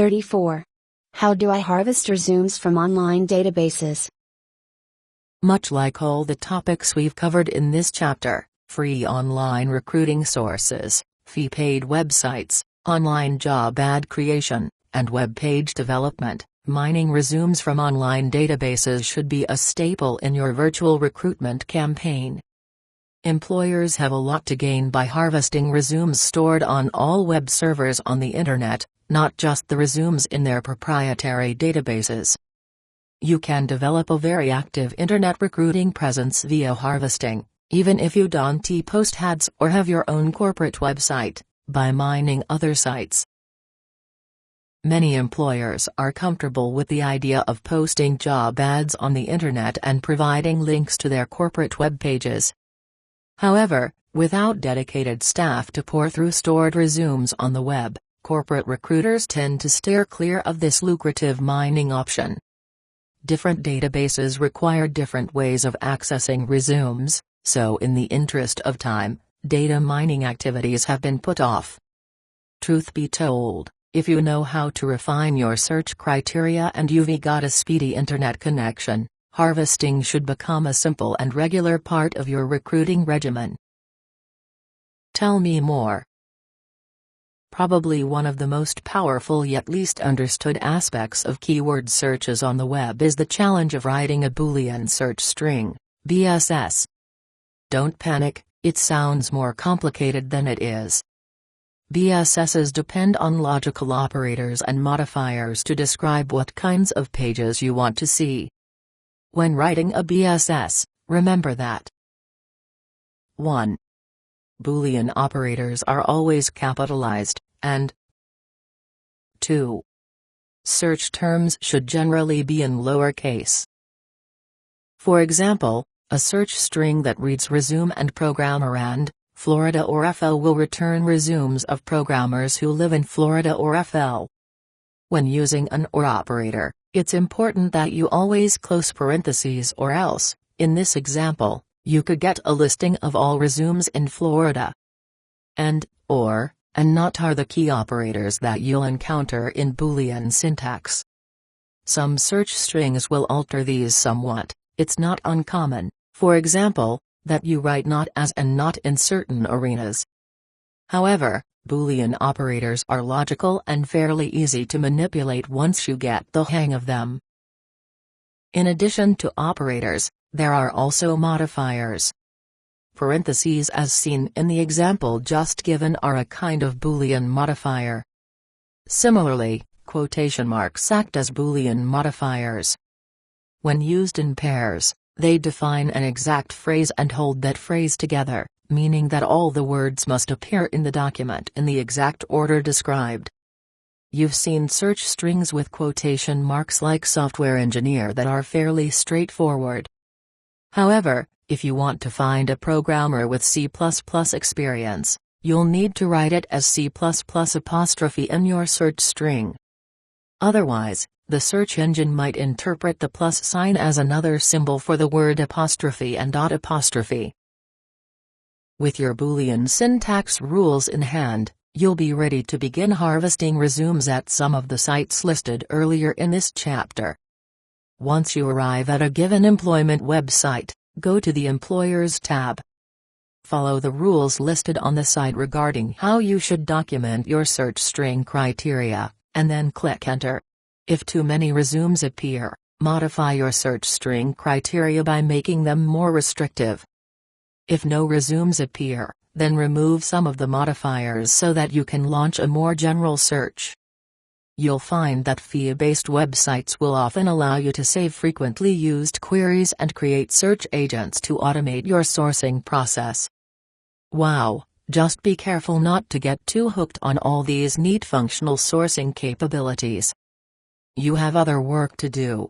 34. How do I harvest resumes from online databases? Much like all the topics we've covered in this chapter, free online recruiting sources, fee-paid websites, online job ad creation, and web page development, mining resumes from online databases should be a staple in your virtual recruitment campaign. Employers have a lot to gain by harvesting resumes stored on all web servers on the Internet, not just the resumes in their proprietary databases. You can develop a very active Internet recruiting presence via harvesting, even if you don't post ads or have your own corporate website, by mining other sites. Many employers are comfortable with the idea of posting job ads on the Internet and providing links to their corporate web pages. However, without dedicated staff to pour through stored resumes on the web, corporate recruiters tend to steer clear of this lucrative mining option. Different databases require different ways of accessing resumes, so in the interest of time, data mining activities have been put off. Truth be told, if you know how to refine your search criteria and you've got a speedy internet connection, harvesting should become a simple and regular part of your recruiting regimen. Tell me more. Probably one of the most powerful yet least understood aspects of keyword searches on the web is the challenge of writing a Boolean search string, BSS. Don't panic, it sounds more complicated than it is. BSSs depend on logical operators and modifiers to describe what kinds of pages you want to see. When writing a BSS, remember that 1. Boolean operators are always capitalized, and 2. Search terms should generally be in lowercase. For example, a search string that reads resume and programmer and Florida or FL will return resumes of programmers who live in Florida or FL. When using an OR operator, it's important that you always close parentheses or else, in this example, you could get a listing of all resumes in Florida. And, or, and not are the key operators that you'll encounter in Boolean syntax. Some search strings will alter these somewhat. It's not uncommon, for example, that you write not as and not in certain arenas. However, Boolean operators are logical and fairly easy to manipulate once you get the hang of them. In addition to operators, there are also modifiers. Parentheses as seen in the example just given are a kind of Boolean modifier. Similarly, quotation marks act as Boolean modifiers. When used in pairs, they define an exact phrase and hold that phrase together, meaning that all the words must appear in the document in the exact order described. You've seen search strings with quotation marks like software engineer that are fairly straightforward. However, if you want to find a programmer with C++ experience, you'll need to write it as C++ apostrophe in your search string. Otherwise, the search engine might interpret the plus sign as another symbol for the word apostrophe and dot apostrophe. With your Boolean syntax rules in hand, you'll be ready to begin harvesting resumes at some of the sites listed earlier in this chapter. Once you arrive at a given employment website, go to the Employers tab. Follow the rules listed on the site regarding how you should document your search string criteria, and then click Enter. If too many resumes appear, modify your search string criteria by making them more restrictive. If no resumes appear, then remove some of the modifiers so that you can launch a more general search. You'll find that fee-based websites will often allow you to save frequently used queries and create search agents to automate your sourcing process. Wow, just be careful not to get too hooked on all these neat functional sourcing capabilities. You have other work to do.